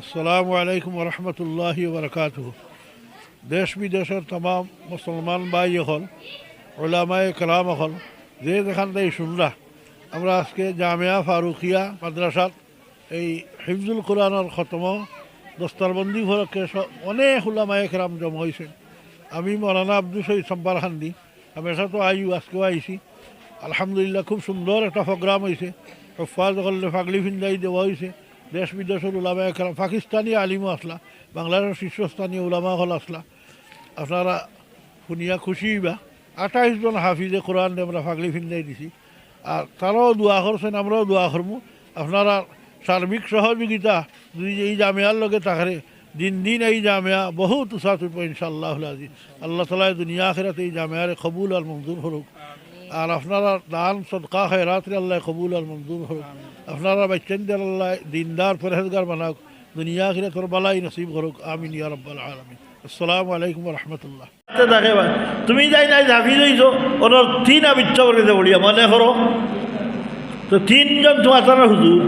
আসসালামু আলাইকুম রহমতুল্লাহি ওবরকাতুহু। দেশ বিদেশের তমাম মুসলমান ভাই হল, ওলামায়ে কেরাম হল, যে যেখান থেকে শুনরা, আমরা আজকে জামিয়া ফারুকিয়া মাদ্রাসাত এই হিফজুল কোরআনের খতম দস্তারবন্দি ভরকে অনেক ওলামায়ে কেরাম জমা হয়েছেন। আমি মৌলানা আব্দুল শহীদ সম্পার খান্দি হামেশা তো আজকেও আইছি। আলহামদুলিল্লাহ, খুব সুন্দর একটা প্রোগ্রাম হয়েছে। হফাজ হলে ফাগলি ফিন্দাই দেওয়া হয়েছে। দেশ বিদেশের উলামা একরাম, পাকিস্তানি আলিমও আসলা, বাংলাদেশের শীর্ষস্থানীয় উলামা হল আসলা। আপনারা শুনিয়া খুশি হইবা। 28 জন হাফিজে কোরআন আমরা ফাগলি ফিন্দাই দিছি, আর তারাও দোয়া করছেন, আমরাও দোয়া করবো। আপনারা সার্বিক সহযোগিতা যদি এই জামিয়ার লগে থাকলে দিন দিন এই জামিয়া বহুত উৎসাহ উঠব ইনশাআল্লাহ আজি। আল্লাহ তালা দুনিয়া আখিরাতে এই জামিয়ারে কবুল আর মঞ্জুর করুক। আর আপনারা দান সদকা খয়রাতরে আল্লাহ কবুল আর মঞ্জুর করুক। আপনারা বাচ্চাদের আল্লাহ দিনদার পরহেজগার বানাক, দুনিয়া আখিরাতের বালাই নসিব করুক। আমিন ইয়া রাব্বাল আলামিন। আসসালামু আলাইকুম রহমতুল্লাহ। তুমি যাই নাই হাফিজ হইছো, ওনার 3 আবিচ্ছা করে বলিয়া মনে করো তো 3 জন তোমার তারা হুজুর,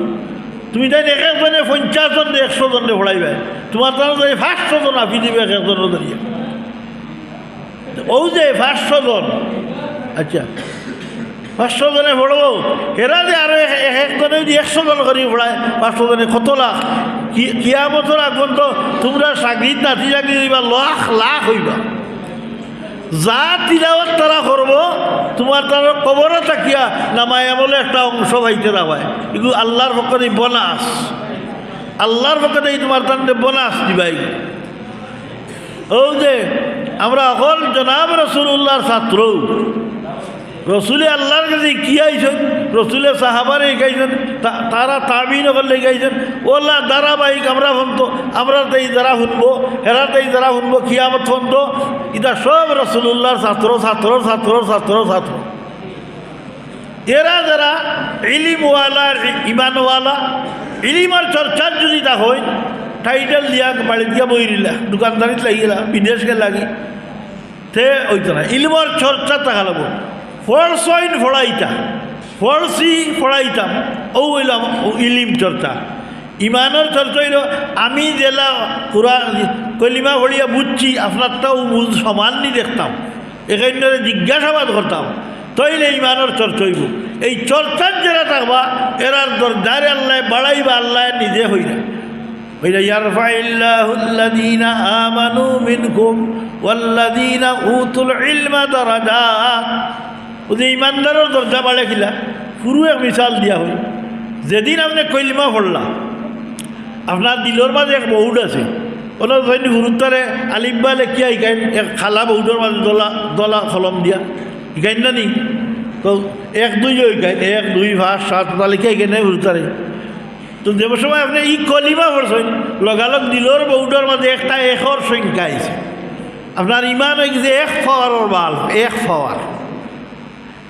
তুমি তাই এক একজনে 50 জন 100 জনে পড়াইবে, তোমার তারা 500 জন হাফিজ দিবে এক একজনের ধরিয়া। ও যে 500 জন, আচ্ছা 500 জনে পড়বো, এরা যে আরো একজনে যদি 100 জন করে পড়ায় 500 জনে কত লাখ। কিয়ামতের আগ পর্যন্ত তোমরা চাকরির নাতি চাকরি দিবা, লাখ লাখ হইবা। যা তিলাওয়াত তারা করবো তোমার তারা কবরে থাকিয়া নামায় বলে একটা অংশ ভাইতে দাবায়। এগুলো আল্লাহর পক্ষে বোনাস, আল্লাহর পক্ষে তোমার তার বোনাস দিবাই। ও যে আমরা অকল জনাব রসুল্লাহর ছাত্র, রসুলে আল্লাহর কাছে কি আইছেন, রসুলে সাহাবারে গাইছেন, তারা তাবিন করলে গাইছেন। ওল্লা ধারাবাহিক আমরা শুনতো, আমরা তাই যারা শুনবো, হেরা তাই যারা শুনবো, কিয়ামত শুনতো। এটা সব রসুল্লাহর ছাত্র ছাত্র ছাত্র ছাত্র ছাত্র। এরা যারা ইলিমওয়ালা, ইমানওয়ালা, ইলিমার চর্চার যদি তা হয়, টাইটেল দিয়া বাড়ি দিয়া বইরিলা, দোকানদারিত লাগিলা, বিদেশকে লাগি, তে ওইতো না। ইলিমার চর্চা থাকা লাগবো। ফরসইন ফড়াইতা, ফরসি ফড়াইতাম, ও হইলাম ইলিম চর্চা। ইমানের চর্চা হইল আমি জেলা পুরা কলিমা ভরিয়া বুঝছি, আপনারটাও বুঝ সমানই দেখতাম, এখানে জিজ্ঞাসাবাদ করতাম, তইলে ইমানের চর্চা হইব। এই চর্চার যারা থাকবা এরার দরজারে আল্লাহ বাড়াইবা, আল্লাহ নিজে হইলে হইলে ইয়ারফাইল্লাহুল্লাযীনা আমানু মিনকুম ওয়াল্লাযীনা উতুল ইলমা দারাজাত। ওদের ইমানদারের দরজা বাড়ে খিলা পুরো এক মিশাল দিয়া হয়। যেদিন আপনি কলিমা পড়লাম, আপনার দিলর মাঝে এক বউড আছে, ওনার ধরেন গুরুত্বরে আলিব্বা লেখিয়া শিকাইন, এক খালা বউডর মাঝে দলা দলা কলম দিয়া শিকাইন না নি, তো 1 2 শিকাইন, 1 2 5 7 ওটা লিখে শিকাইন গুরুত্বরে। তো যে সময় আপনি ই কলিমা পড়ছেন, লগালগ দিলর বউডর মাঝে একটা এখর সংখ্যা আছে। আপনার ইমান হয়ে গেছে 1 ফাওয়ারের বাল, 1 ফাওয়ার।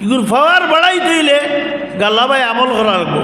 এগুলো ফাওয়ার বাড়াই দিলে গাল্লা ভাই আমল করা রাখবো।